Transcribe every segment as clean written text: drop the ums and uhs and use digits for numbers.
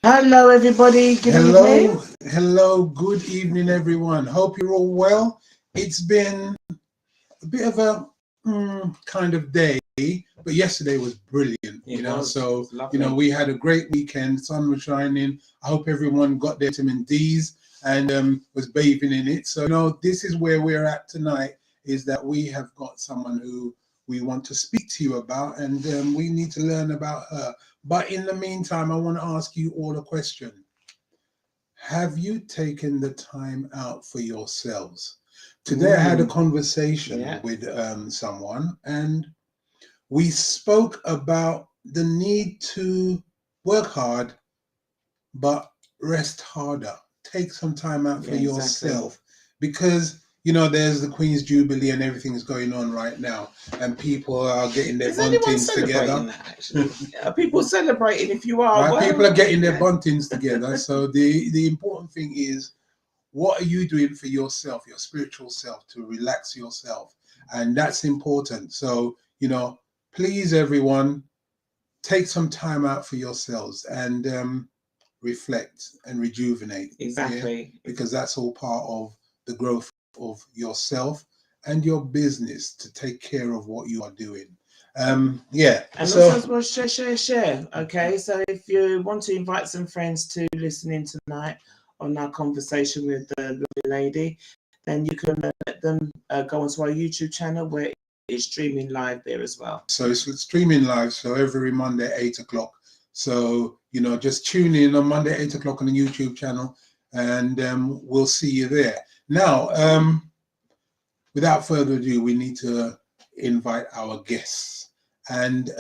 Hello, everybody. Good evening. Hello. Good evening, everyone. Hope you're all well. It's been a bit of a kind of day, but yesterday was brilliant. So we had a great weekend. Sun was shining. I hope everyone got their vitamin D's and was bathing in it. So this is where we're at tonight. Is that we have got someone who we want to speak to you about, and we need to learn about her. But in the meantime, I want to ask you all a question. Have you taken the time out for yourselves? Today I had a conversation with someone, and we spoke about the need to work hard, but rest harder. Take some time out for yourself, because there's the Queen's Jubilee and everything's going on right now, and people are getting their buntings together. That, actually? Are people celebrating? If you are, right, people are getting their buntings together. So the important thing is, what are you doing for yourself, your spiritual self, to relax yourself? And that's important. So please, everyone, take some time out for yourselves and reflect and rejuvenate. Exactly. Because that's all part of the growth of yourself and your business, to take care of what you are doing. And also as well, share. Okay, so if you want to invite some friends to listen in tonight on our conversation with the lovely lady, then you can let them go onto our YouTube channel, where it's streaming live there as well. So it's streaming live, so every Monday 8 o'clock. So just tune in on Monday 8 o'clock on the YouTube channel, and we'll see you there. Now, without further ado, we need to invite our guests. And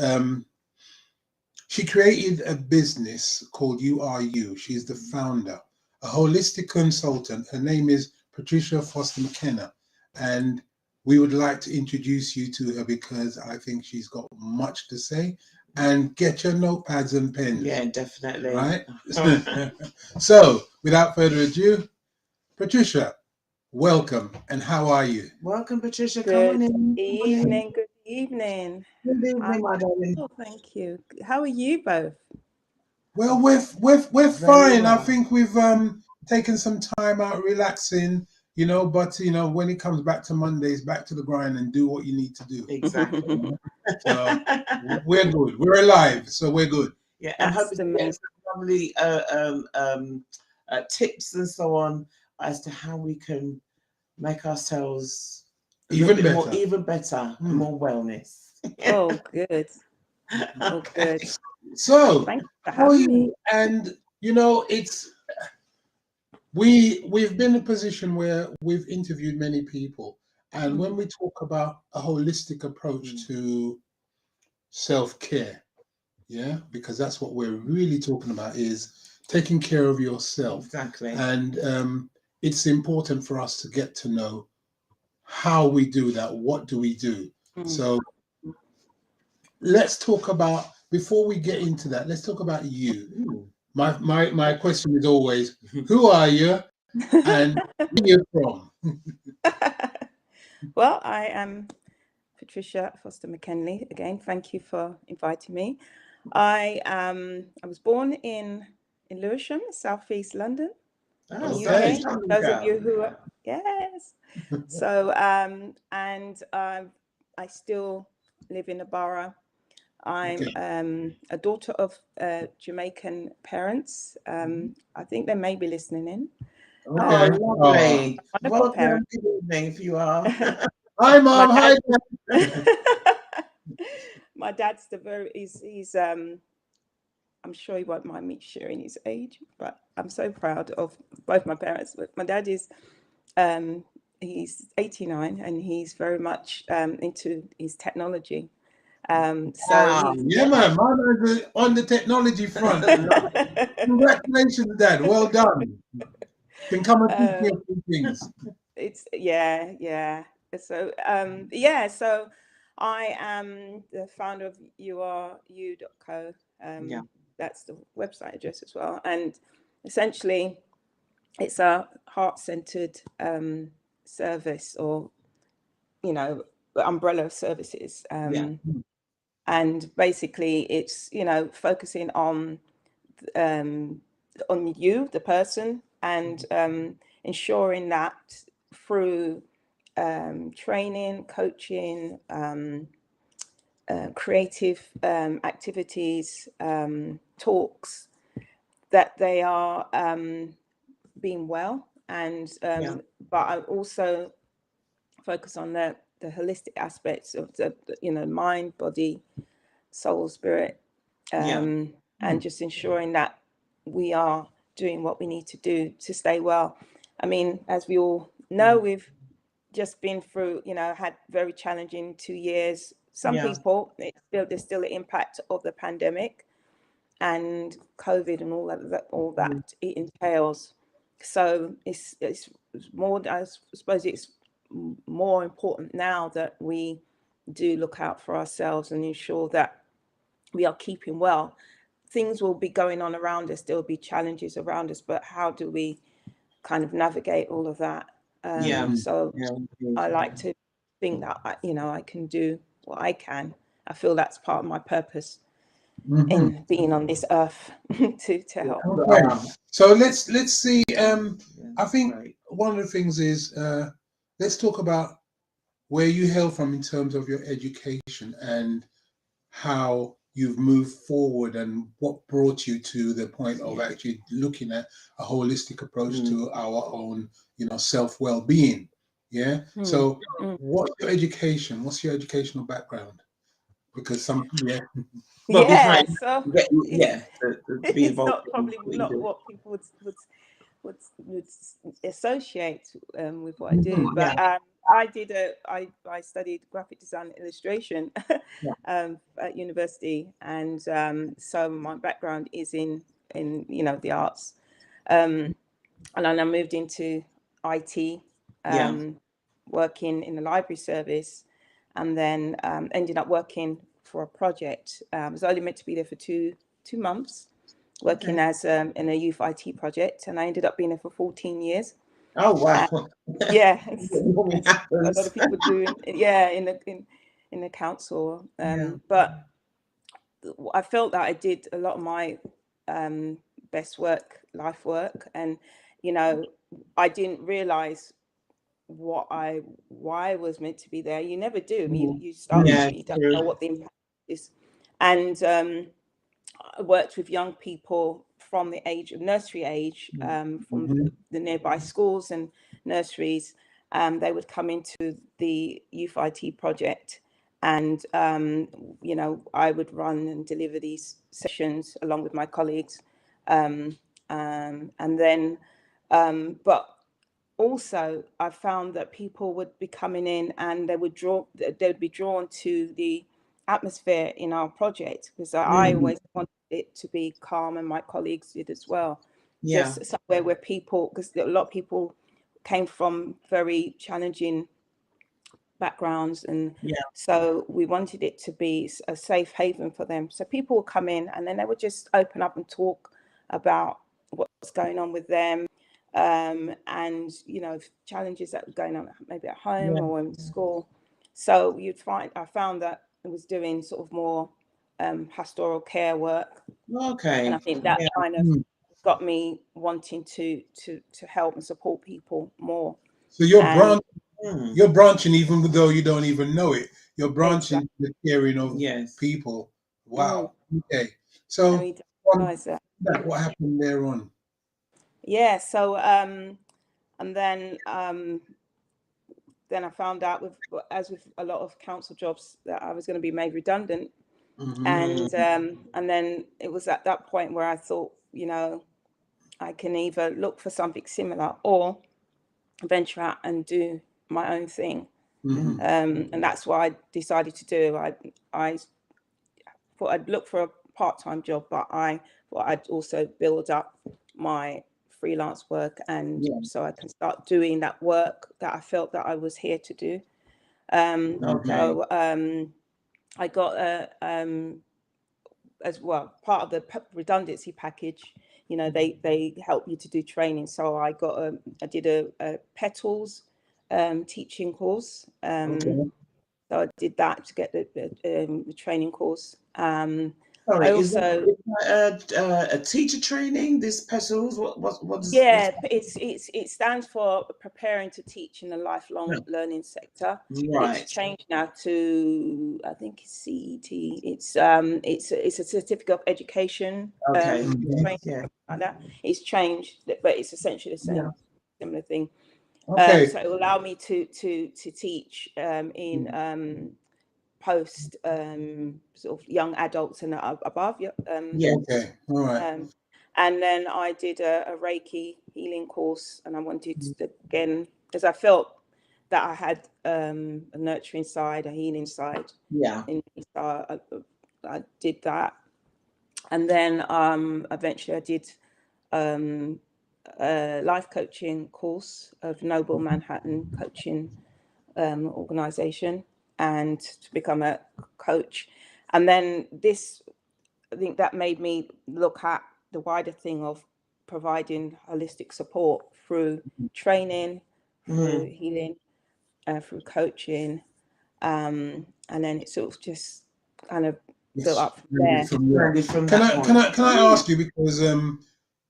she created a business called YouAreYou. She's the founder, a holistic consultant. Her name is Patricia Foster McKenly. And we would like to introduce you to her, because I think she's got much to say. And get your notepads and pens. Yeah, definitely. Right? So, without further ado, Patricia, welcome, and how are you? Welcome, Patricia. Good Come on in. evening. Good evening. Good evening, my darling. Oh, thank you. How are you both? Well, we're fine. Well. I think we've taken some time out relaxing, but when it comes back to Mondays, back to the grind and do what you need to do. Exactly. So we're good. We're alive, so we're good. Yeah, and hoping to get some lovely tips and so on as to how we can make ourselves even better, more wellness. Oh, good. Oh, good. So, thanks for how are having me. you? And it's we've been in a position where we've interviewed many people, and when we talk about a holistic approach to self-care, because that's what we're really talking about, is taking care of yourself. Exactly. And it's important for us to get to know how we do that. What do we do? So let's talk about, before we get into that, let's talk about you. My question is always, who are you and where you're from? Well, I am Patricia Foster McKenly. Again, thank you for inviting me. I was born in Lewisham, southeast London. Okay. UK. Those of you who are, yes. So and I still live in the borough. I'm a daughter of Jamaican parents. I think they may be listening in. Oh, lovely. Wonderful parents. Good evening, if you are. Hi, Mom. Hi, Dad. My dad's he's I'm sure he won't mind me sharing his age, but I'm so proud of both my parents. But my dad is he's 89, and he's very much into his technology. Man, mine on the technology front. Congratulations, Dad. Well done. Can come and teach me a few things. It's So so I am the founder of YouAreYou.co. That's the website address as well. And essentially, it's a heart-centered service or you know, umbrella services. And basically it's, you know, focusing on you, the person, and ensuring that through training, coaching, creative activities, talks, that they are being well. And but I also focus on the holistic aspects of the, you know, mind, body, soul, spirit, and just ensuring that we are doing what we need to do to stay well. I mean, as we all know, we've just been through, you know, had very challenging 2 years. Some people, there's still the impact of the pandemic and COVID and all that it entails. So it's more, I suppose it's more important now that we do look out for ourselves and ensure that we are keeping well. Things will be going on around us, there will be challenges around us, but how do we kind of navigate all of that? So I like to think that, you know, I can do what I can. I feel that's part of my purpose in being on this earth to help. Okay. So let's see. I think one of the things is let's talk about where you hail from in terms of your education and how you've moved forward and what brought you to the point of actually looking at a holistic approach to our own, you know, self-well-being. So what's your education? What's your educational background? Because some It's be involved not probably not what people would associate with what I do, but I studied graphic design and illustration at university, and so my background is in you know, the arts, and then I moved into IT, working in the library service, and then ended up working for a project. I was only meant to be there for two months, working as in a youth IT project, and I ended up being there for 14 years. Oh wow! It's a lot of people do. In the council, but I felt that I did a lot of my best work, life work, and you know, I didn't realize why I was meant to be there. You never do. I mean, you start, you don't know what the impact is. And I worked with young people from the age of nursery age, from the nearby schools and nurseries. They would come into the youth IT project, and you know, I would run and deliver these sessions along with my colleagues, and then but also I found that people would be coming in and they would be drawn to the atmosphere in our project, because I always wanted it to be calm, and my colleagues did as well. Just somewhere where people, because a lot of people came from very challenging backgrounds, and so we wanted it to be a safe haven for them. So people would come in and then they would just open up and talk about what's going on with them, and you know, challenges that were going on maybe at home or in school. So I found that it was doing sort of more pastoral care work, and I think that kind of got me wanting to help and support people more. So you're branching even though you don't even know it. You're branching the caring of people. Wow. Okay. So what happened there on? So and then I found out, as with a lot of council jobs, that I was going to be made redundant. And then it was at that point where I thought, you know, I can either look for something similar or venture out and do my own thing. And that's what I decided to do. I thought I'd look for a part-time job, but I thought I'd also build up my freelance work, and so I can start doing that work that I felt that I was here to do. So I got as well, part of the redundancy package, you know, they help you to do training. So I did a petals teaching course. Okay. So I did that to get the training course. Sorry, I is also that a teacher training? This petals? What does yeah, it stands for preparing to teach in the lifelong No. learning sector. Right. It's changed now to, I think it's CET. It's a certificate of education. Okay. Training, Yeah. like that. It's changed, but it's essentially the same, similar thing. Okay. So it will allow me to teach in post sort of young adults and above. Yeah. Okay. All right. And then I did a Reiki healing course, and I wanted to, again, because I felt that I had a nurturing side, a healing side. Yeah. So I did that, and then eventually I did a life coaching course of Noble Manhattan Coaching organization, and to become a coach. And then this, I think that made me look at the wider thing of providing holistic support through training, through healing, through coaching, and then it sort of just kind of built up from there. Can I ask you, because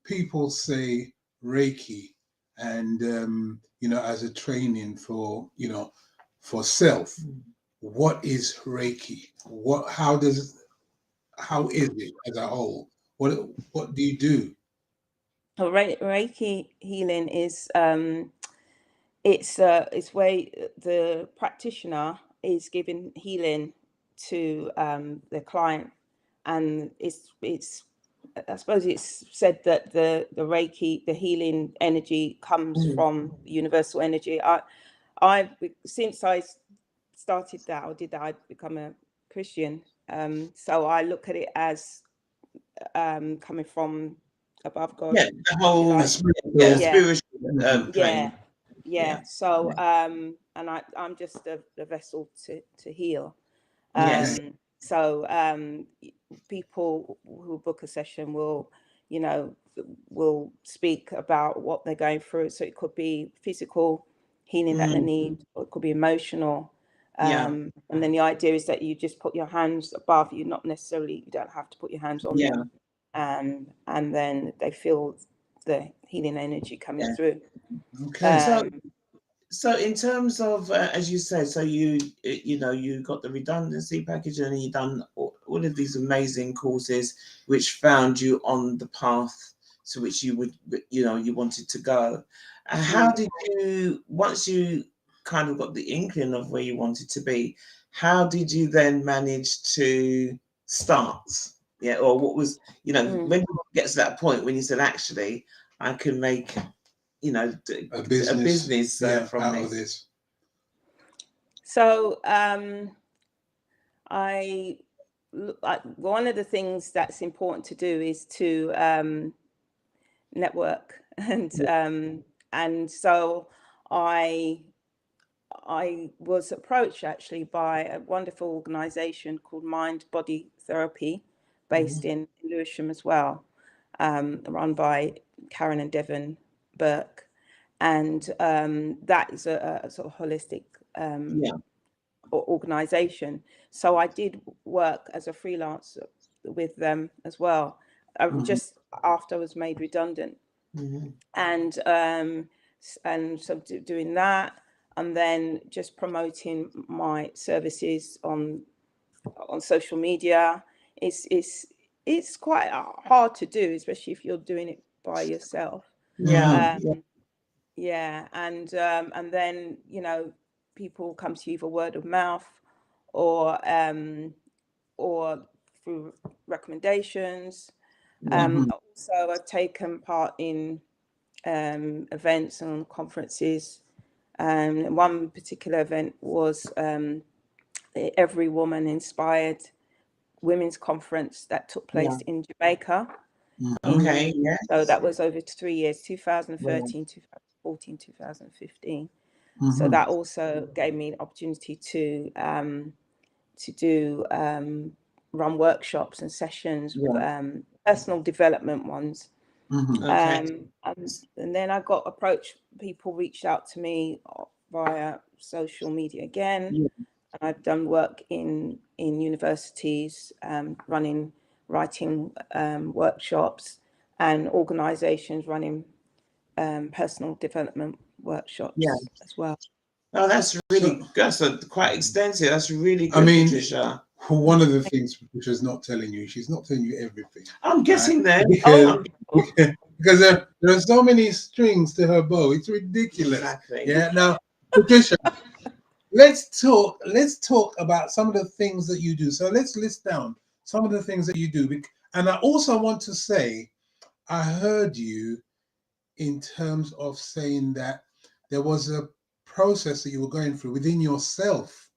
people say Reiki, and as a training for for self. What is Reiki? How is it as a whole? What do you do? Well, Reiki healing is it's where the practitioner is giving healing to the client, and it's I suppose it's said that the Reiki, the healing energy, comes from universal energy. I since I started that or did that, I've become a Christian. So I look at it as coming from above God. Yeah, the whole like. spiritual training. Yeah. So and I'm just the vessel to heal. Yes. So people who book a session will, will speak about what they're going through. So it could be physical healing that they need, or it could be emotional. And then the idea is that you just put your hands above you, not necessarily, you don't have to put your hands on them. And then they feel the healing energy coming through. Okay. So in terms of, as you said, so you got the redundancy package, and you done all of these amazing courses, which found you on the path to which you would, you wanted to go. How did you, once you kind of got the inkling of where you wanted to be, how did you then manage to start? Yeah, or what was, when you get to that point when you said, actually, I can make a business from this. So one of the things that's important to do is to network, and so I was approached actually by a wonderful organization called Mind Body Therapy, based in Lewisham as well, run by Karen and Devon Burke. And that is a sort of holistic organization. So I did work as a freelancer with them as well, just after I was made redundant. And so doing that, and then just promoting my services on social media. It's quite hard to do, especially if you're doing it by yourself. And then people come to you for word of mouth, or through recommendations. Also, I've taken part in events and conferences. One particular event was the Every Woman Inspired Women's Conference that took place in Jamaica. So that was over 3 years, 2013, 2014, 2015. So that also gave me an opportunity to do run workshops and sessions, personal development ones. And then I got approached, people reached out to me via social media again. Yeah. I've done work in universities, writing workshops, and organisations running personal development workshops as well. Oh, that's really quite extensive. That's really good, I mean, Patricia. One of the things Patricia's not telling you, she's not telling you everything. I'm guessing that because there are so many strings to her bow. It's ridiculous. Exactly. Yeah. Now, Patricia, let's talk about some of the things that you do. So let's list down some of the things that you do. And I also want to say, I heard you in terms of saying that there was a process that you were going through within yourself,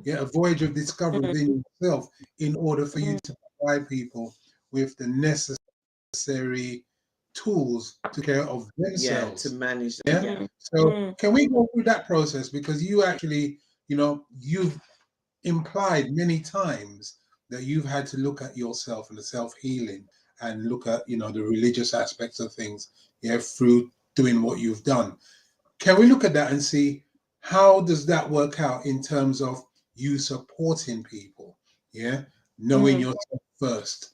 a voyage of discovery within yourself, in order for you to provide people with the necessary tools to care of themselves. To manage them. Yeah. So can we go through that process? Because you actually, you've implied many times that you've had to look at yourself and the self-healing and look at, the religious aspects of things, through doing what you've done. Can we look at that and see how does that work out in terms of you supporting people? Knowing yourself first.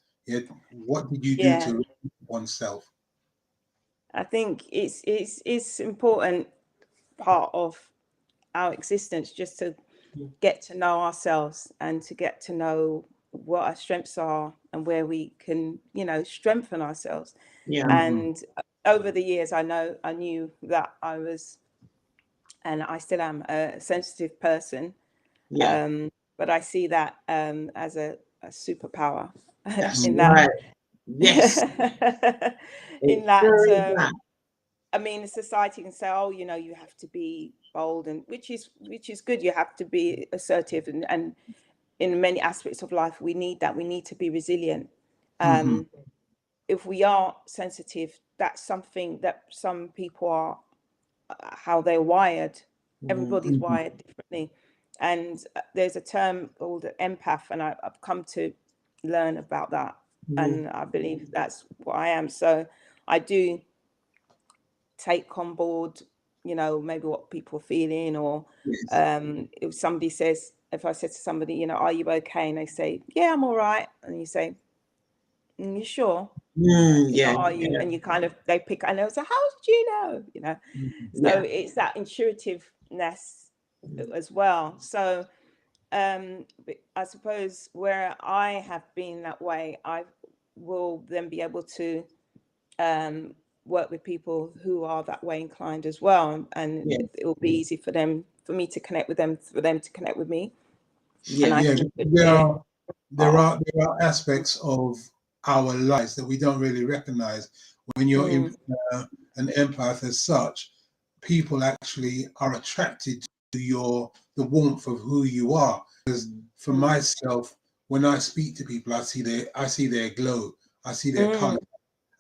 What did you do to oneself? I think it's important part of our existence just to get to know ourselves and to get to know what our strengths are and where we can, strengthen ourselves. And over the years, I knew that I was, and I still am, a sensitive person. But I see that as a superpower. That's in right. that, Yes. in that, I mean, society can say, oh, you have to be bold, and which is good. You have to be assertive, and in many aspects of life, we need that. We need to be resilient. If we are sensitive, that's something that some people are, how they're wired. Everybody's wired differently. And there's a term called empath, and I've come to learn about that. And I believe that's what I am. So I do take on board, maybe what people are feeling, or if somebody says, if I said to somebody, are you okay? And they say, yeah, I'm all right. And you say, you sure? Are you? And you kind of, they pick, and they'll say, how did you know? So it's that intuitiveness as well. So I suppose where I have been that way, I will then be able to work with people who are that way inclined as well, and it will be easy for me to connect with them, for them to connect with me. There are aspects of our lives that we don't really recognize. When you're an empath as such, people actually are attracted to the warmth of who you are. Because for myself, when I speak to people, I see their glow, I see their color,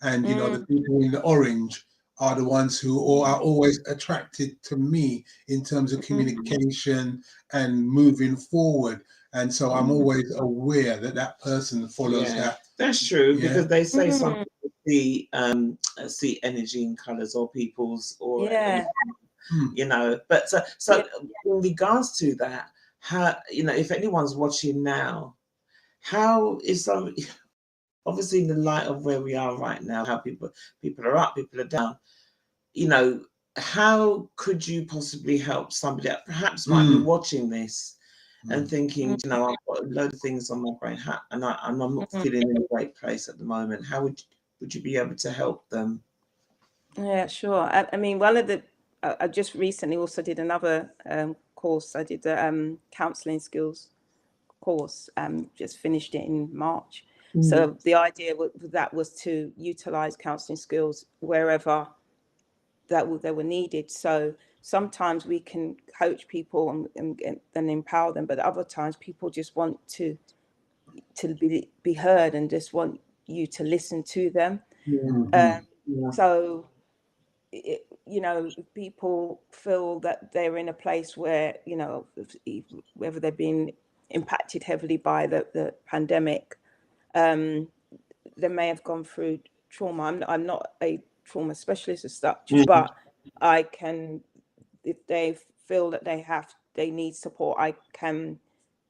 and the people in the orange are the ones who are always attracted to me in terms of communication and moving forward. And so I'm always aware that person follows that. That's true, because they say something see energy in colors or people's, or but so in regards to that, how, if anyone's watching now, how is obviously in the light of where we are right now, how people are up, people are down, how could you possibly help somebody that perhaps might be watching this and thinking, I've got a load of things on my brain, and I'm not feeling in a great place at the moment. How would you be able to help them? Yeah, sure. I mean, one of the, I just recently also did another course. I did the counselling skills course, just finished it in March. So the idea with that was to utilise counselling skills wherever they were needed. So sometimes we can coach people and empower them, but other times people just want to be heard and just want you to listen to them. So people feel that they're in a place where, whether they've been impacted heavily by the pandemic, they may have gone through trauma. I'm not a trauma specialist as such, but I can, if they feel that they need support, I can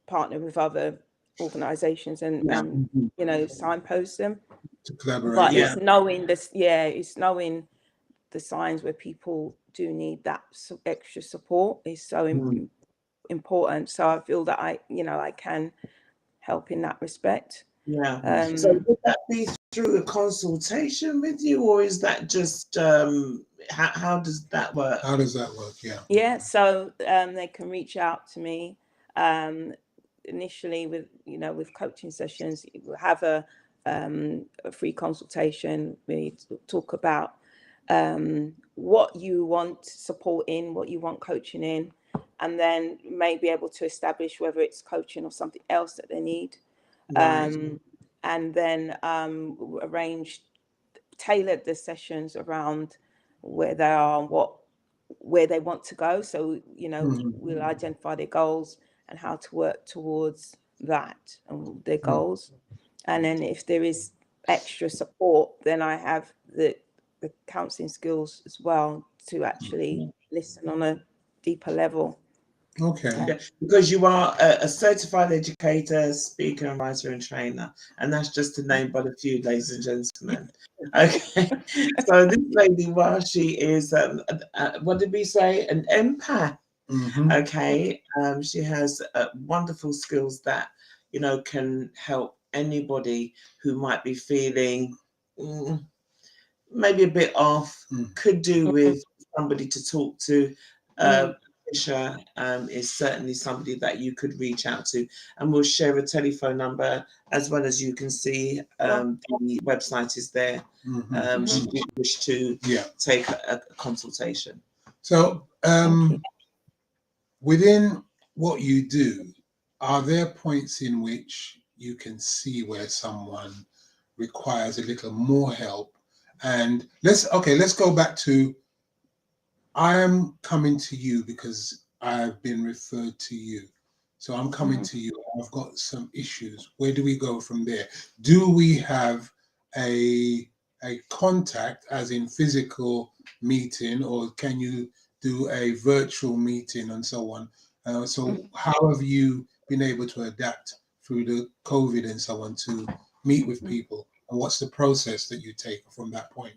partner with other organizations and you know, signpost them. To collaborate. But it's knowing this, it's knowing the signs where people do need that extra support is so important. So I feel that I can help in that respect. So would that be through a consultation with you, or is that just how does that work? How does that work? So they can reach out to me initially with coaching sessions. We'll have a free consultation. We talk about what you want support in, what you want coaching in, and then may be able to establish whether it's coaching or something else that they need. And then tailored the sessions around where they are and where they want to go. So, we'll identify their goals and how to work towards that and their goals. And then if there is extra support, then I have the counselling skills as well to actually listen on a deeper level. Okay. Because you are a certified educator, speaker, and writer and trainer, and that's just to name but a few, ladies and gentlemen. Okay, so this lady, while she is, what did we say, an empath? Okay, she has wonderful skills that can help anybody who might be feeling maybe a bit off. Could do with somebody to talk to. Patricia is certainly somebody that you could reach out to, and we'll share a telephone number as well as you can see the website is there. Should you wish to take a consultation. So within what you do, are there points in which you can see where someone requires a little more help? And let's go back to, I am coming to you because I've been referred to you. So I'm coming to you. I've got some issues. Where do we go from there? Do we have a contact, as in physical meeting, or can you do a virtual meeting and so on? So how have you been able to adapt through the COVID and so on to meet with people? And what's the process that you take from that point?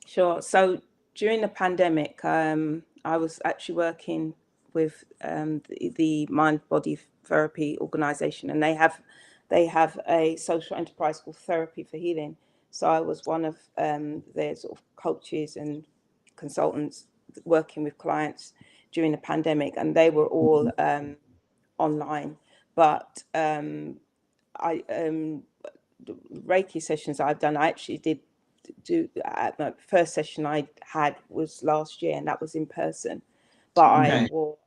Sure. So during the pandemic, I was actually working with the Mind Body Therapy organization, and they have a social enterprise called Therapy for Healing. So I was one of their sort of coaches and consultants working with clients during the pandemic, and they were all online. But the Reiki sessions I've done, I actually did do. The first session I had was last year, and that was in person. But I wore,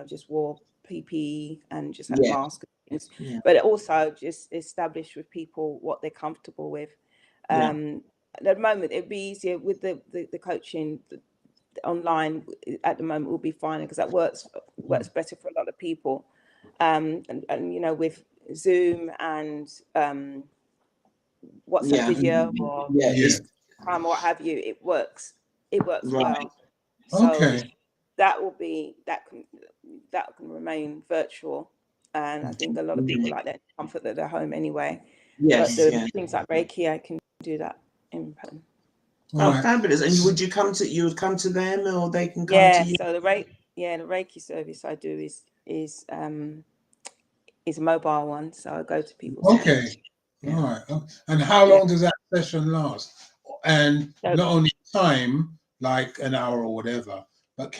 just wore PPE and just had a mask. But it also just established with people what they're comfortable with. At the moment, it'd be easier with the coaching online. At the moment, will be fine because that works better for a lot of people. And with Zoom and WhatsApp video or time or what have you, it works well. So that can remain virtual, and I think a lot of people like that comfort at their home anyway. But the things like Reiki, I can do that in person. Fabulous! And you would come to them, or they can come to you? So the Reiki service I do is a mobile one, so I go to people's homes. All right. And how long does that session last? And not only time, like an hour or whatever, but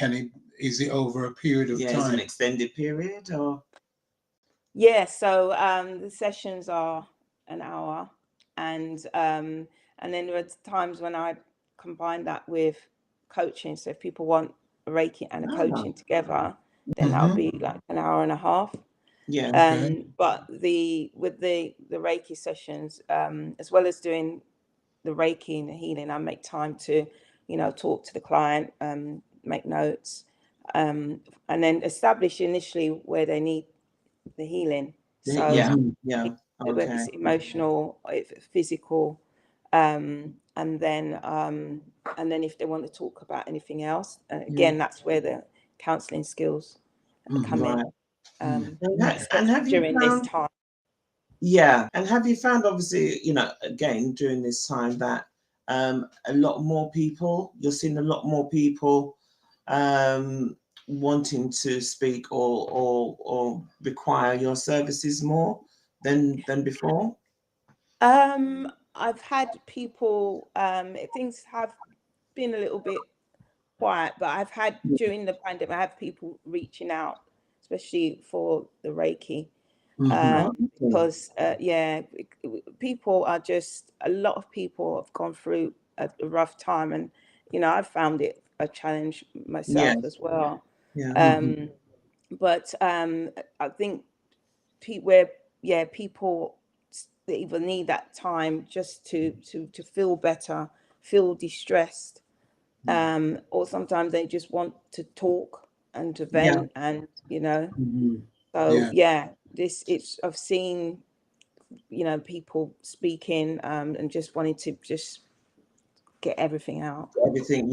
is it over a period of time? Is it an extended period or? So the sessions are an hour, and then there are times when I combine that with coaching. So if people want a Reiki and a coaching together, then that'll be like an hour and a half. But with the Reiki sessions, as well as doing the Reiki and the healing, I make time to, talk to the client, make notes, and then establish initially where they need the healing. So whether it's emotional, physical, and then and then if they want to talk about anything else, again, that's where the counselling skills come in. And have you during found, this time? Yeah, and have you found, obviously, again during this time, that a lot more people, you're seeing a lot more people wanting to speak or require your services more than before? I've had people, things have been a little bit quiet, but I've had, during the pandemic, I have people reaching out, especially for the Reiki. Because people are just, a lot of people have gone through a rough time, and I've found it a challenge myself as well. But I think people, they either need that time just to feel better, feel distressed, or sometimes they just want to talk and to vent, and so I've seen people speaking and just wanting to just get everything out. And do you think,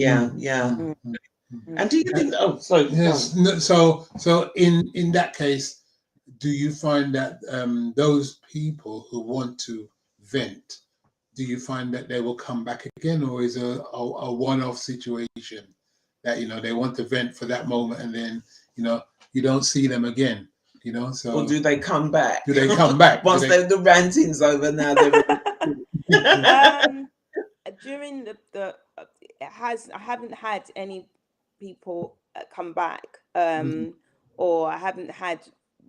yes, so in that case, do you find that those people who want to vent, do you find that they will come back again, or is a one-off situation that they want to vent for that moment, and then you don't see them again, so or do they come back? Do they come back once the ranting's over? Now they're during I haven't had any people come back, or I haven't had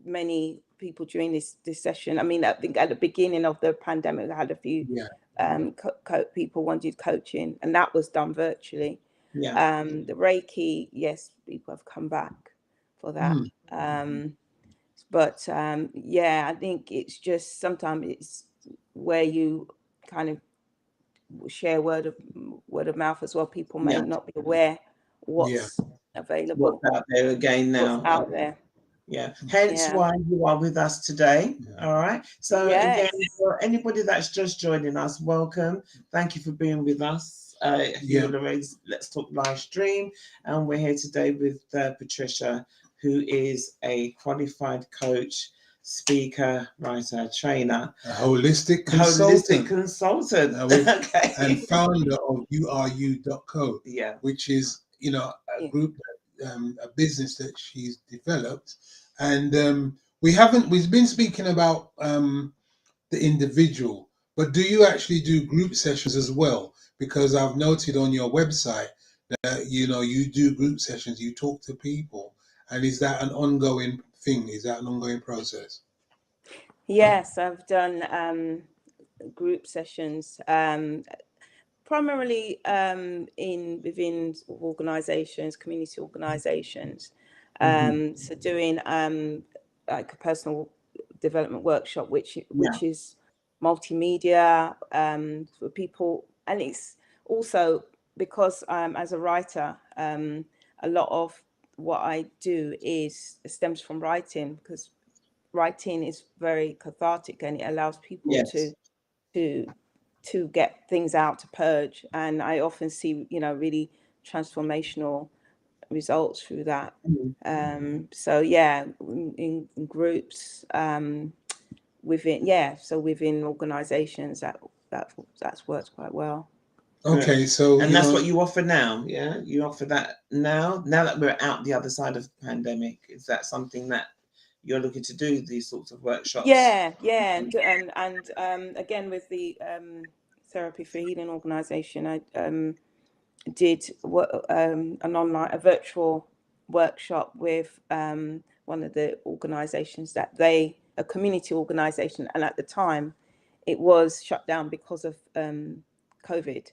many people during this session. I mean, I think at the beginning of the pandemic, I had a few people wanted coaching, and that was done virtually. The Reiki, yes, people have come back for that. But I think it's just sometimes it's where you kind of share word of mouth as well. People may not be aware what's available, what's out there again now. What's out there. Hence why you are with us today. All right. So again, for anybody that's just joining us, welcome. Thank you for being with us. Lorraine's Let's Talk live stream, and we're here today with Patricia, who is a qualified coach, speaker, writer, trainer, a holistic consultant, and founder of YouAreYou.co, which is a group, a business that she's developed. And we've been speaking about the individual, but do you actually do group sessions as well? Because I've noted on your website that you do group sessions, you talk to people, and is that an ongoing thing? Is that an ongoing process? Yes, I've done group sessions, primarily within organisations, community organisations. So doing like a personal development workshop, which is multimedia for people, and it's also because as a writer, a lot of what I do stems from writing, because writing is very cathartic and it allows people to get things out, to purge, and I often see really transformational results through that. So in groups, within organizations, that's worked quite well. Okay, so and that's what you offer now. You offer that now that we're out the other side of the pandemic. Is that something that you're looking to do, these sorts of workshops? And again, with the Therapy for Healing organization, I did a virtual workshop with one of the organizations a community organization, and at the time it was shut down because of COVID,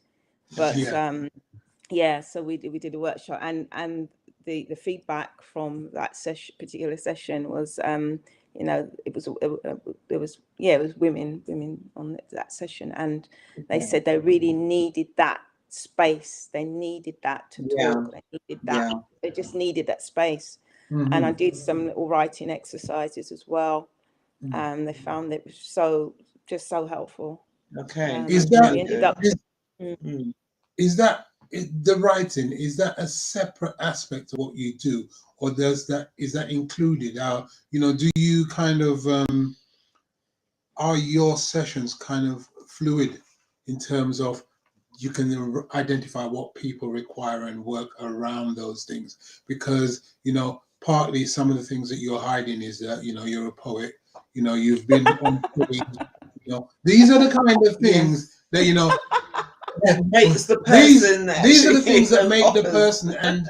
but so we did a workshop, and the feedback from that particular session was it was women on that session, and they said they really needed that space. They needed that to talk. They needed that. They just needed that space. And I did some little writing exercises as well, and they found it was so helpful. Is that the writing, is that a separate aspect of what you do, or is that included? Do you kind of are your sessions kind of fluid in terms of you can identify what people require and work around those things? Because partly some of the things that you're hiding is that you're a poet. You've been on stage. These are the kind of things that makes the person. These are the things that make the person. And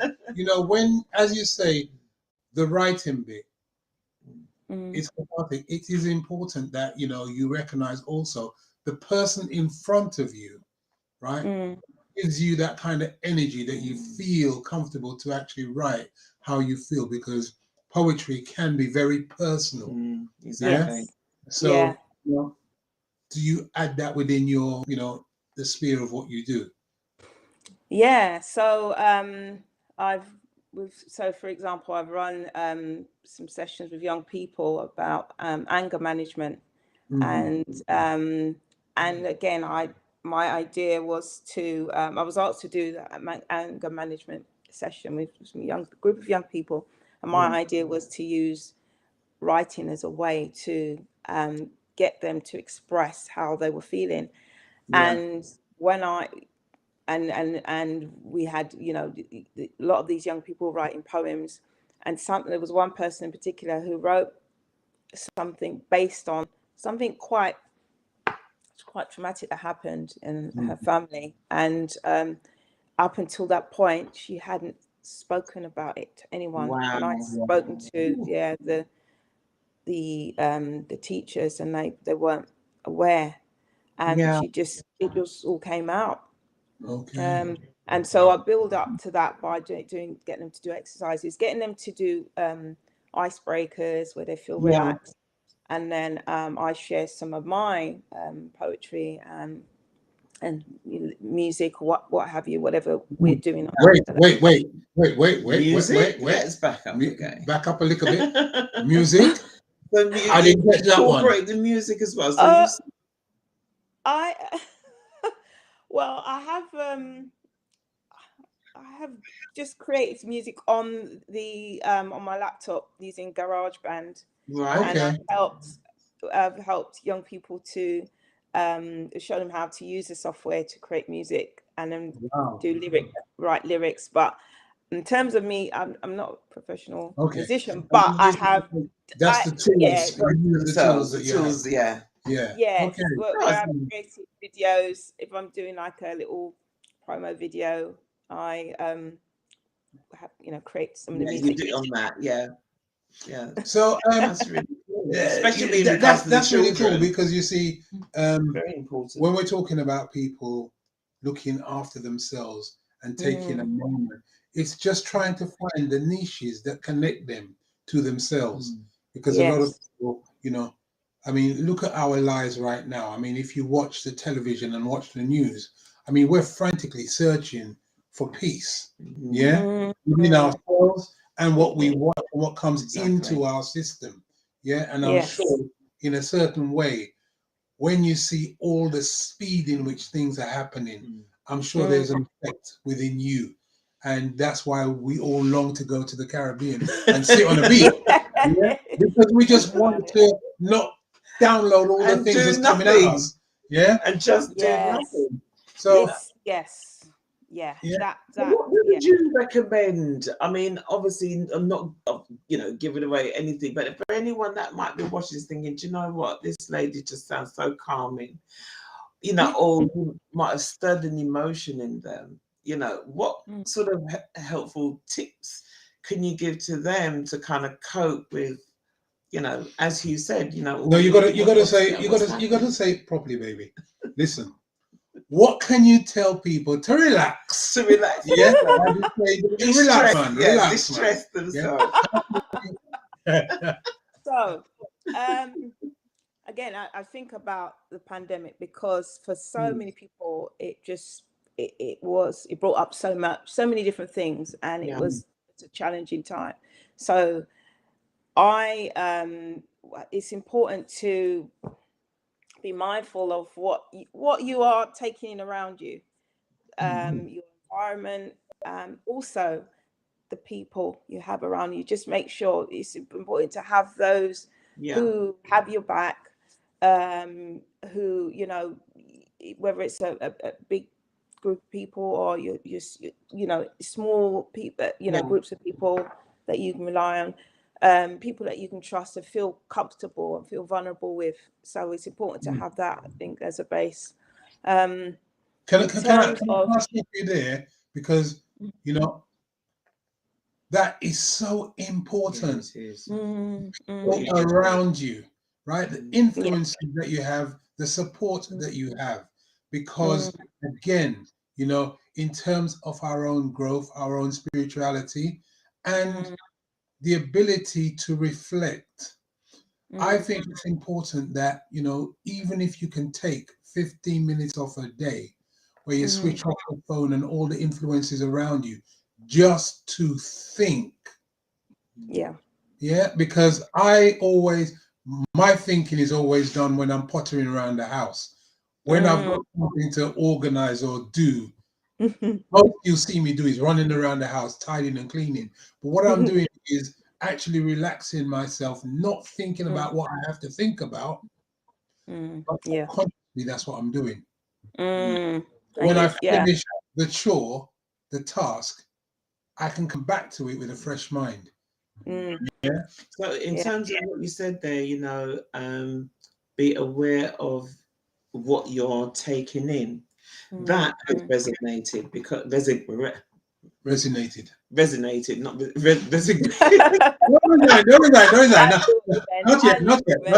when, as you say, the writing bit, it's cathartic. It is important that you recognize also the person in front of you, right? Gives you that kind of energy that you feel comfortable to actually write how you feel, because poetry can be very personal. Exactly. Yeah? So do you add that within your the sphere of what you do? Yeah, so for example, I've run some sessions with young people about anger management, and again, my idea was to I was asked to do that anger management session with some group of young people, and my idea was to use writing as a way to get them to express how they were feeling, and when and we had a lot of these young people writing poems, and there was one person in particular who wrote something based on something quite traumatic that happened in her family, and up until that point she hadn't spoken about it to anyone. Wow. And I'd spoken to the teachers, and they weren't aware, and it just all came out. Okay. And so I build up to that by getting them to do exercises, getting them to do icebreakers where they feel relaxed, and then I share some of my poetry and music, or what have you, whatever we're doing. Wait. Music? Let's back up again. Back up a little bit. Music? So I didn't get that one. Incorporate the music as well. So well, I have just created music on my laptop using GarageBand. Right. And I've helped young people to show them how to use the software to create music, and then write lyrics. But in terms of me, I'm not a professional musician, but I have. That's the tools. The tools that you have. Yes. Okay. Where I've created videos. If I'm doing like a little promo video, I have create some of the music. You do it on that, yeah. So that's really cool. Especially that's really cool, because you see, very important when we're talking about people looking after themselves and taking a moment. It's just trying to find the niches that connect them to themselves, because a lot of people, I mean, look at our lives right now. I mean, if you watch the television and watch the news, I mean, we're frantically searching for peace, within ourselves and what we want, what comes into our system, and I'm sure in a certain way, when you see all the speed in which things are happening, I'm sure there's an effect within you. And that's why we all long to go to the Caribbean and sit on a beach. Because we just want to not download all the things that's coming at us. And just do nothing. So That what would you recommend? I mean, obviously I'm not giving away anything, but for anyone that might be watching this thinking, do you know what, this lady just sounds so calming, or might have stirred an emotion in them, what sort of helpful tips can you give to them to kind of cope with, as you said, no, you gotta say it properly, baby. Listen, what can you tell people to relax? To relax, relax, man. Relax, distress themselves. So, again, I think about the pandemic, because for so many people, it brought up so many different things, and it's a challenging time. So it's important to be mindful of what you are taking around you, your environment, also the people you have around you. Just make sure it's important to have those who have your back, who, you know, whether it's a big group of people or you know, small people, you know, groups of people that you can rely on, people that you can trust and feel comfortable and feel vulnerable with. So it's important to have that, I think, as a base. Can I ask you there, because you know that is so important. Around you, right? The influences that you have, the support that you have, because again, you know, in terms of our own growth, our own spirituality, and the ability to reflect, I think it's important that, you know, even if you can take 15 minutes off a day where you switch off the phone and all the influences around you, just to think. Yeah, because my thinking is always done when I'm pottering around the house. When I've got something to organize or do, most you'll see me do is running around the house, tidying and cleaning. But what I'm doing is actually relaxing myself, not thinking about what I have to think about. But consciously, that's what I'm doing. When I finish the chore, the task, I can come back to it with a fresh mind. Yeah. So in terms of what you said there, you know, be aware of what you're taking in. That has resonated, because resonated, not resonated. Not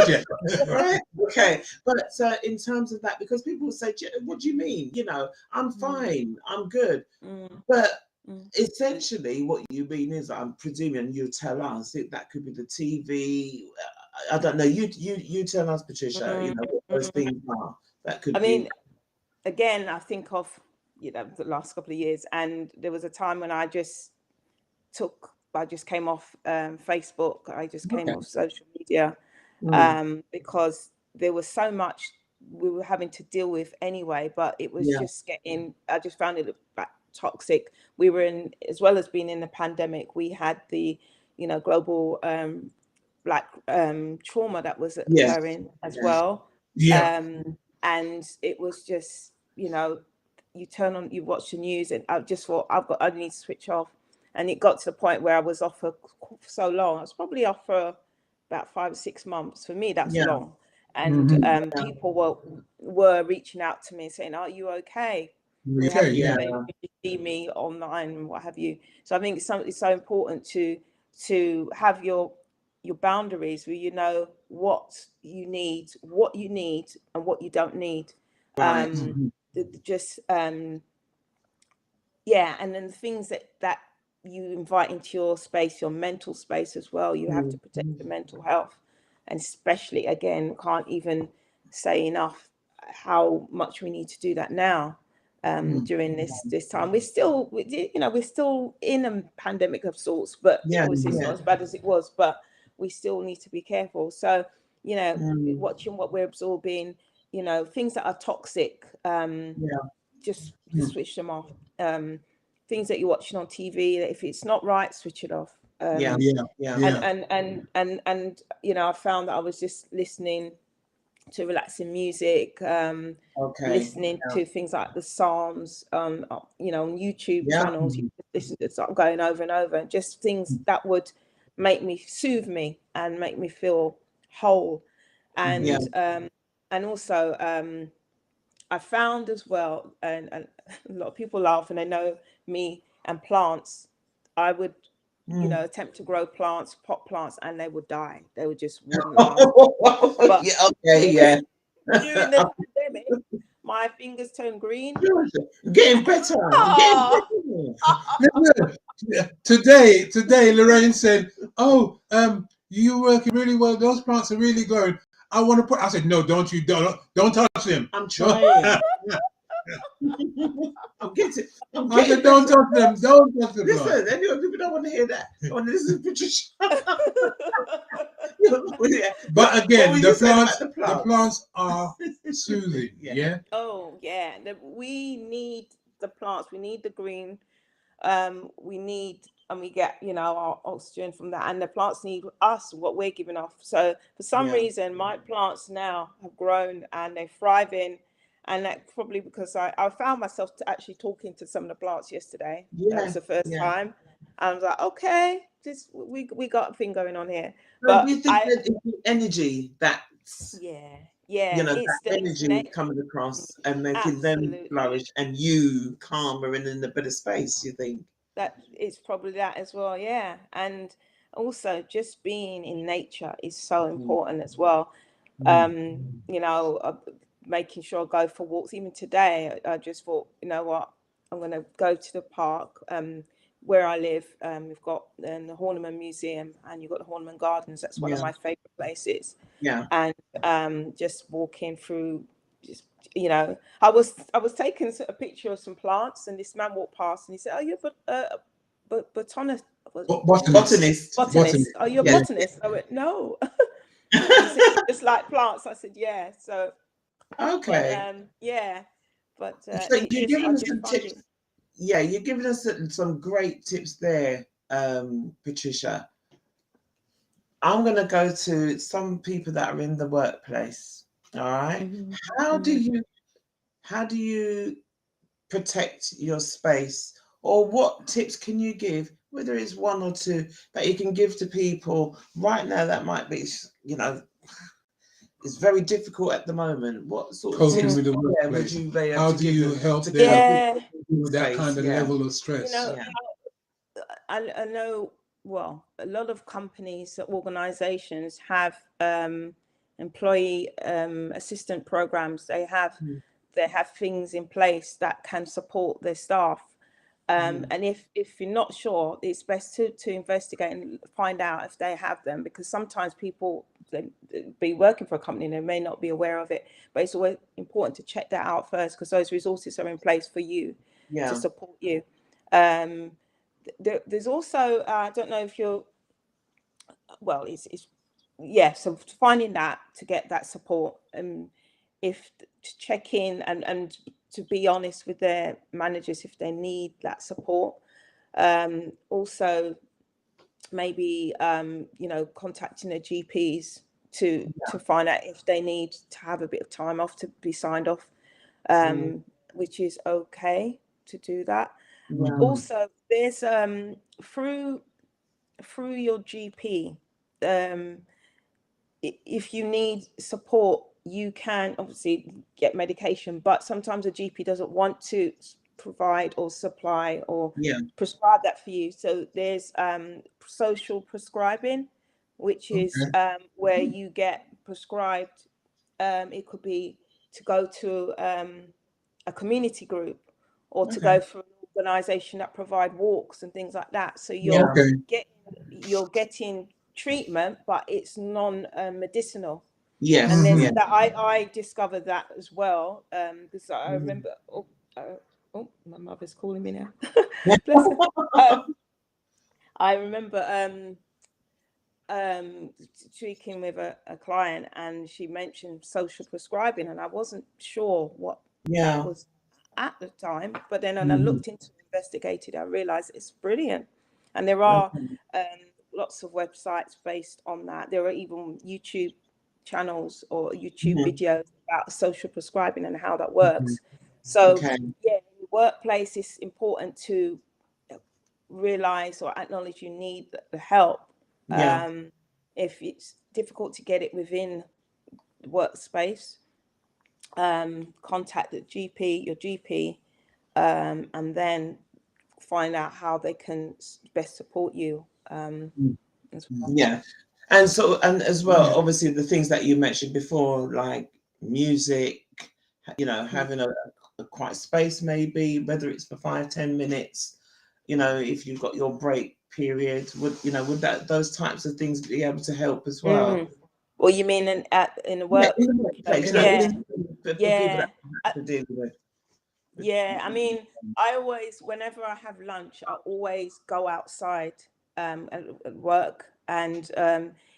yet. Right? Okay. But in terms of that, because people say, what do you mean? You know, I'm fine, I'm good. But essentially what you mean is, I'm presuming you tell us, that could be the TV. I don't know. You tell us, Patricia, you know, what those things are. That could be. Again, I think of, you know, the last couple of years, and there was a time when I just came off Facebook. I just came off social media, because there was so much we were having to deal with anyway. But it was just I just found it toxic. We were in, as well as being in the pandemic, we had the, you know, global black trauma that was occurring as well. And it was just, you know, you watch the news, and I just thought, I need to switch off. And it got to the point where I was off for so long. I was probably off for about 5 or 6 months. For me, that's long. And people were reaching out to me and saying, "Are you okay? We haven't see me online and what have you." So I think it's so important to have your boundaries, where you know what you need, and what you don't need. And then the things that you invite into your space, your mental space as well. You have to protect your mental health, and especially, again, can't even say enough how much we need to do that now. During this time, we're still in a pandemic of sorts, but obviously it's not as bad as it was, but we still need to be careful. So, you know, watching what we're absorbing, you know, things that are toxic, just switch them off. Things that you're watching on TV, if it's not right, switch it off. And you know, I found that I was just listening to relaxing music, listening to things like the Psalms, you know, on YouTube channels. You listen to something going over and over, and just things that would soothe me and make me feel whole. And also I found as well, and a lot of people laugh, and they know me and plants. I would, you know, attempt to grow plants, pot plants, and they would die. They would just wouldn't last. But during the pandemic, my fingers turned green. Getting better. Today, Lorraine said, "Oh, you're working really well. Those plants are really growing. I want to put." I said, "No, don't touch them. I'm trying." I'm getting. I said, "Don't touch them. Don't touch them." Listen, anyway, people don't want to hear that. I want to listen to Patricia. But again, the plants are soothing. Oh yeah, we need the plants, we need the green, we need, and we get, you know, our oxygen from that, and the plants need us, what we're giving off. So for some reason, my plants now have grown and they're thriving, and that's probably because I found myself actually talking to some of the plants yesterday. That was the first time. I was like, okay, we got a thing going on here. But do you think that it's the energy that's you know, it's that energy coming across and making them flourish, and you calmer and in a better space, you think? That it's probably that as well, yeah. And also just being in nature is so important as well. You know, making sure I go for walks. Even today, I just thought, you know what, I'm going to go to the park where I live. We've got the Horniman Museum, and you've got the Horniman Gardens. That's one of my favorite places. And just walking through, just, you know, I was taking a picture of some plants, and this man walked past and he said, "Oh, you're botanist." Botanist. Oh, you're a botanist? I went, no. He said, "You just like plants?" I said, yeah. So okay, but so you're giving us some tips. Yeah, you're giving us some great tips there, Patricia. I'm going to go to some people that are in the workplace. All right. How do you protect your space, or what tips can you give, whether it's one or two, that you can give to people right now that might be, you know, it's very difficult at the moment? What sort of tips with the workplace? would you be able How to do give you them help to them with that kind of level of stress? You know, I know, well, a lot of companies, organizations have employee assistant programs. They have things in place that can support their staff. And if you're not sure, it's best to investigate and find out if they have them, because sometimes people be working for a company and they may not be aware of it. But it's always important to check that out first, because those resources are in place for you to support you. There's also, I don't know if you're, well, so finding that, to get that support, if to check in and to be honest with their managers if they need that support. Also maybe you know, contacting their GPs to find out if they need to have a bit of time off to be signed off, which is okay to do that. Also, there's through your GP, if you need support, you can obviously get medication, but sometimes a GP doesn't want to provide or supply or prescribe that for you. So there's social prescribing, which is where you get prescribed. It could be to go to a community group, or to go for an organization that provide walks and things like that. So you're getting treatment, but it's non-medicinal. And there's that I discovered that as well, because I remember my mother's calling me now. Bless her. I remember speaking with a client, and she mentioned social prescribing, and I wasn't sure what that was at the time, but then when I looked into it, investigated, I realized it's brilliant. And there are lots of websites based on that. There are even YouTube channels or YouTube videos about social prescribing and how that works. So in the workplace, it's important to realize or acknowledge you need the help. If it's difficult to get it within the workspace, contact the GP, your GP, and then find out how they can best support you. As well. And so, and as well, obviously the things that you mentioned before, like music, you know, having a quiet space, maybe, whether it's for 5-10 minutes, you know, if you've got your break period, would that, those types of things be able to help as well? Well, you mean in the work? In the workplace, for people that have to deal with it. Yeah, I mean, I always, whenever I have lunch, I always go outside at work, and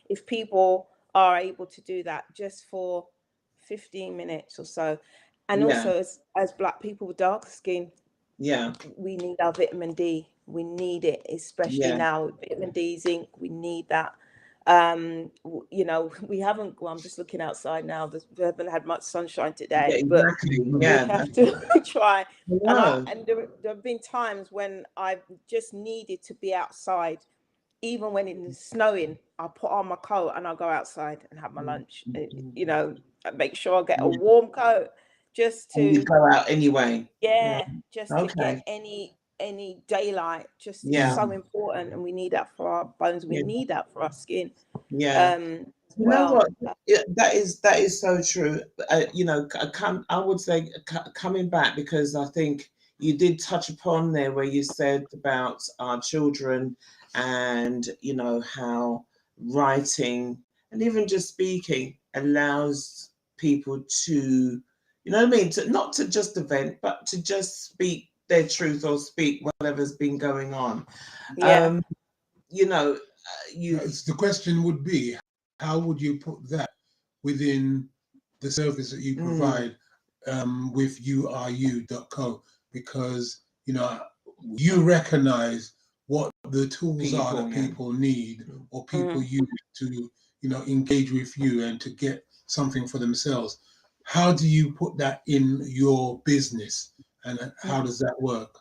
if people are able to do that just for 15 minutes or so, and also as Black people with dark skin, we need our vitamin D. We need it, especially now. Vitamin D, zinc, we need that. You know, we haven't, well, I'm just looking outside now. We haven't had much sunshine today, but we have to try. And there have been times when I've just needed to be outside. Even when it's snowing, I'll put on my coat and I'll go outside and have my lunch. You know, make sure I get a warm coat just to. And you go out anyway. Just to get any daylight. Just is so important, and we need that for our bones. We need that for our skin. You know what? That is so true. You know, I would say coming back, because I think you did touch upon there where you said about our children, and you know how writing and even just speaking allows people to, you know what I mean, to not to just vent, but to just speak their truth or speak whatever's been going on. You know, the question would be, how would you put that within the service that you provide with YouAreYou.co? Because, you know, you recognize what the tools are that people need or people use to, you know, engage with you and to get something for themselves. How do you put that in your business, and how does that work?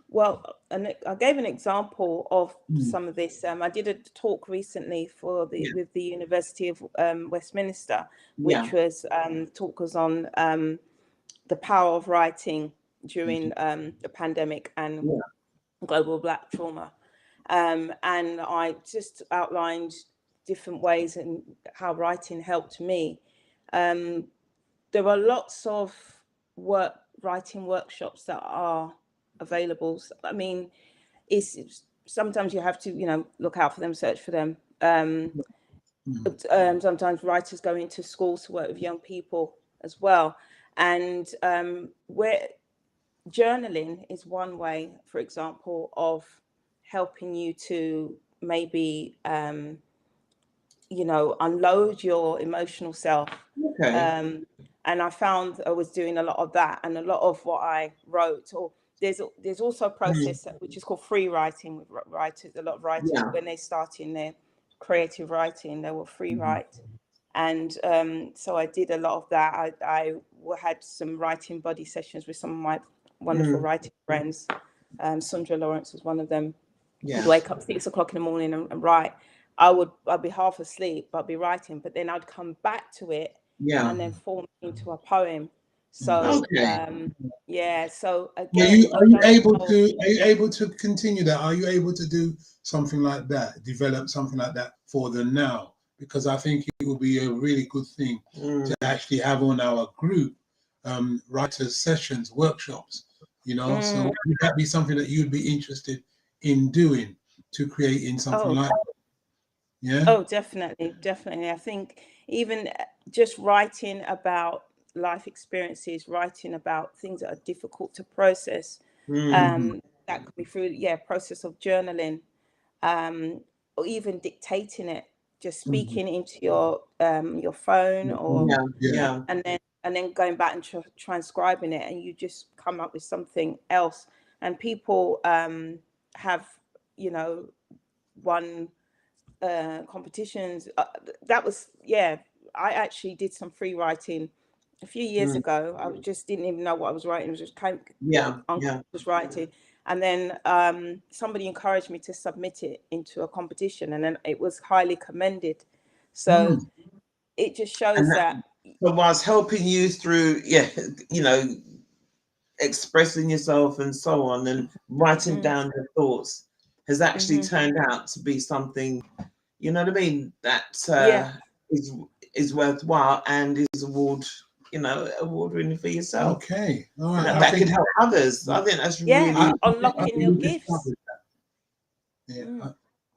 Well, and I gave an example of some of this. I did a talk recently with the University of Westminster, which was talk was on the power of writing during the pandemic and global Black trauma. And I just outlined different ways in how writing helped me. There are lots of writing workshops that are available. I mean, it's sometimes you have to, you know, look out for them, search for them. Sometimes writers go into schools to work with young people as well. And where journaling is one way, for example, of helping you to maybe, you know, unload your emotional self. And I found I was doing a lot of that, and a lot of what I wrote, or there's also a process which is called free writing with writers. A lot of writers, when they start in their creative writing, they will free write. And so I did a lot of that. I had some writing buddy sessions with some of my wonderful writing friends. Sandra Lawrence was one of them. I'd wake up 6 o'clock in the morning and write. I'd be half asleep, but I'd be writing, but then I'd come back to it and then form it into a poem. So so again, are you able to continue that? Are you able to do something like that, develop something like that for the now? Because I think it would be a really good thing to actually have on our group writers sessions, workshops, you know. So would that be something that you'd be interested in doing, to creating something like that? Oh, definitely. I think even just writing about life experiences, writing about things that are difficult to process, that could be through process of journaling, or even dictating it, just speaking into your phone, or and then going back and transcribing it, and you just come up with something else. And people have, you know, won competitions. That was I actually did some free writing a few years ago. I just didn't even know what I was writing. I was just just writing, and then somebody encouraged me to submit it into a competition, and then it was highly commended. So it just shows that whilst helping you through you know, expressing yourself and so on, and writing down your thoughts has actually turned out to be something, you know what I mean, that is worthwhile and is award winning for yourself. Okay, all right. That can help others. I think that's really unlocking your gifts.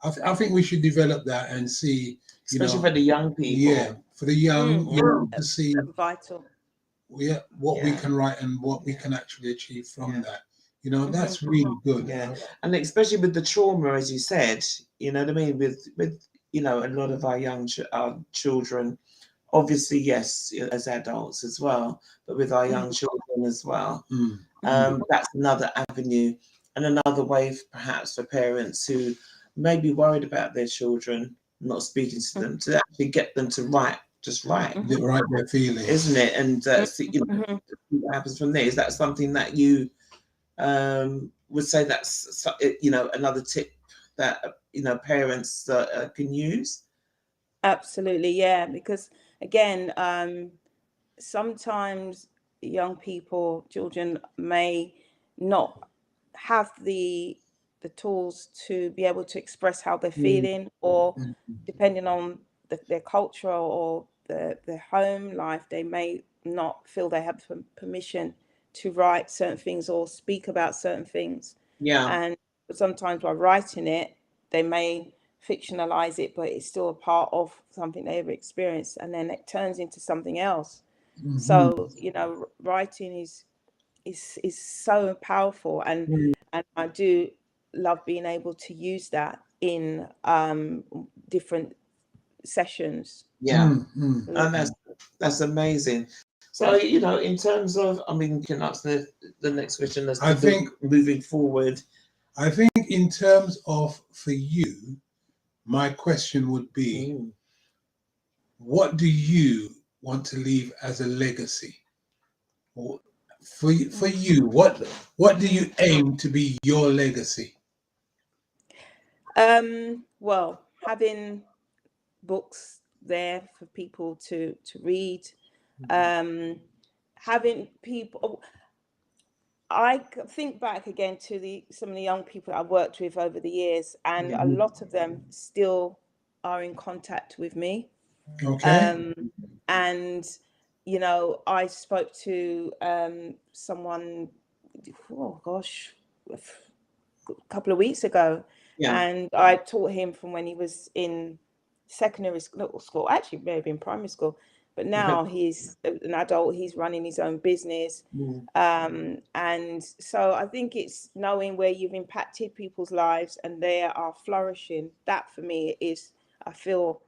I think we should develop that and see, especially for the young people. Yeah, for the young, to see vital. What we can write and what we can actually achieve from that. You know, that's really good. Yeah, and especially with the trauma, as you said, you know what I mean, with you know, a lot of our young children, obviously, yes, as adults as well, but with our young children as well. That's another avenue, and another way perhaps for parents who may be worried about their children not speaking to them, to actually get them to write Their feelings, isn't it? And see, see what happens from there. Is that something that you would say that's another tip that parents can use? Absolutely, yeah. Because again, sometimes young people, children may not have the tools to be able to express how they're feeling, or depending on their culture or their home life, they may not feel they have permission to write certain things or speak about certain things. And sometimes by writing it, they may fictionalize it, but it's still a part of something they've experienced, and then it turns into something else. So writing is so powerful, and I do love being able to use that in different sessions. And that's amazing. So in terms of, you can ask the next question. I think moving forward, I think in terms of, for you, my question would be, what do you want to leave as a legacy? Or for you, what do you aim to be your legacy? Well, having books there for people to read, having people. I think back again to some of the young people I've worked with over the years, and a lot of them still are in contact with me. Okay. And I spoke to someone, oh gosh, a couple of weeks ago, and I taught him from when he was in secondary school, actually may have been primary school, but now he's an adult, he's running his own business. And so I think it's knowing where you've impacted people's lives and they are flourishing. That for me is, I feel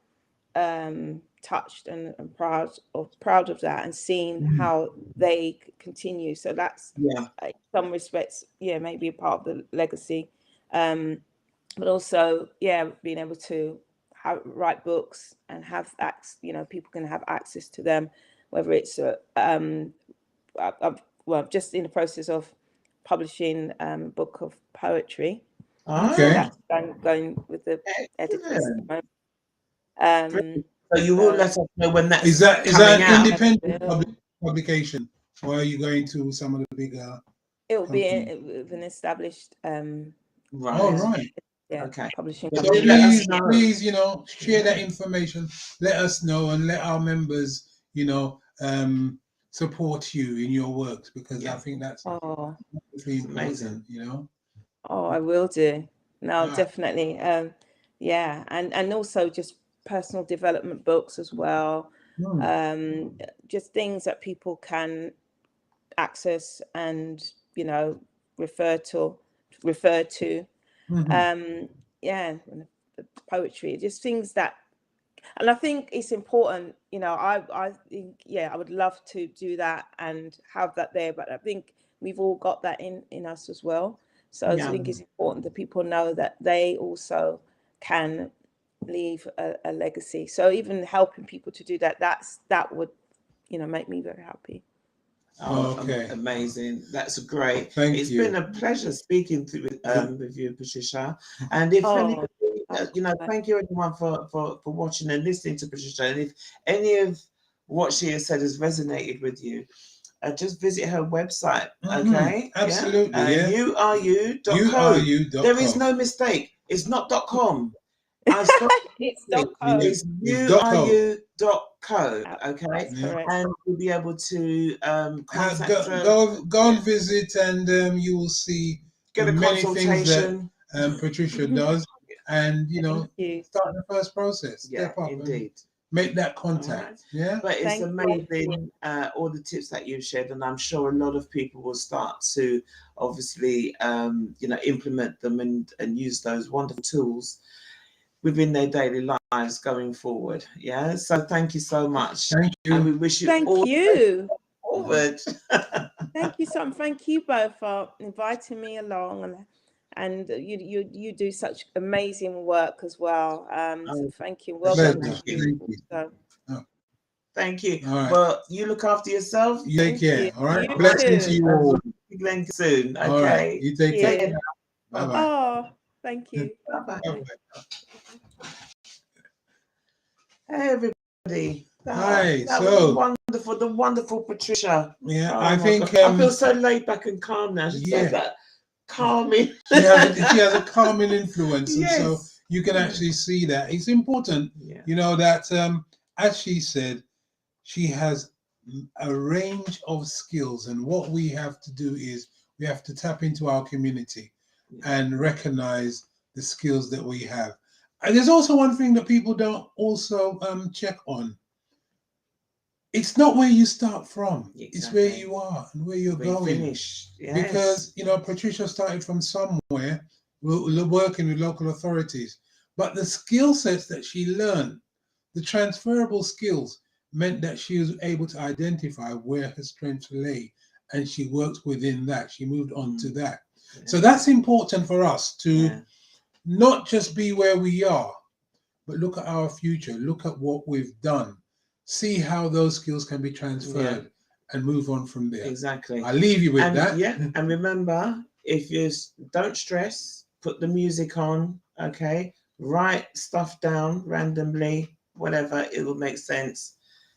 touched and proud of that, and seeing how they continue. So that's in some respects, maybe a part of the legacy. But also, being able to write books and have people can have access to them, whether it's I'm just in the process of publishing a book of poetry. Okay. So that's going with the editors at the moment. So you will let us know when that's is that coming an out. independent publication, or are you going to some of the bigger? It will be with an established right. publishing So company. please, share that information. Let us know, and let our members, support you in your works, because I think that's amazing. Oh, I will do. No, definitely. And also just personal development books as well. Just things that people can access and refer to. Poetry, just things that, and I think it's important. I think I would love to do that and have that there, but I think we've all got that in us as well. So I think it's important that people know that they also can leave a legacy. So even helping people to do that would make me very happy. Amazing. That's great. Thank you. It's been a pleasure speaking with you, Patricia. And if anybody, thank you everyone for watching and listening to Patricia. And if any of what she has said has resonated with you, just visit her website. Okay. Absolutely. YouAreYou.co. YouAreYou.co. There is no mistake. It's not .com. It's .co. It's YouAreYou.co. Okay. And you'll be able to contact her. Go and visit, and you will see many things that Patricia does, and start the first process. Step up, indeed. Make that contact. But it's amazing all the tips that you've shared, and I'm sure a lot of people will start to obviously implement them and use those wonderful tools within their daily lives going forward. So thank you so much. Thank you. And we wish you all the best forward. Thank you so much. Thank you both for inviting me along, and you do such amazing work as well. So thank you. Welcome to you. So. Thank you. All right. Well, you look after yourself. You take care. All right. You Blessings to you all. Again soon. Okay. All right. You take care. Bye bye. Oh, thank you. Bye bye. Hey everybody. Hi. That so was wonderful. The wonderful Patricia. Yeah, Oh, I think I feel so laid back and calm now. She's like that calming. she has a calming influence, and yes. so you can actually see that. It's important, you know, that as she said, she has a range of skills, and what we have to do is we have to tap into our community and recognize the skills that we have. And there's also one thing that people don't also check on. It's not where you start from. Exactly. It's where you are and where you're going. Finish. Yes. Because, you know, Patricia started from somewhere working with local authorities. But the skill sets that she learned, the transferable skills, meant that she was able to identify where her strengths lay. And she worked within that. She moved on to that. Yeah. So that's important for us to not just be where we are, but look at our future. Look at what we've done. See how those skills can be transferred and move on from there. Exactly. I'll leave you with that. Yeah. And remember, if you don't stress, put the music on, okay? Write stuff down randomly, whatever, it will make sense.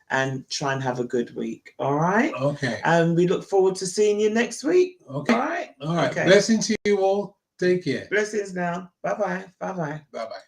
And try and have a good week. All right? Okay. And we look forward to seeing you next week. Okay. All right? All right. Okay. Blessings to you all. Take care. Blessings now. Bye-bye. Bye-bye. Bye-bye.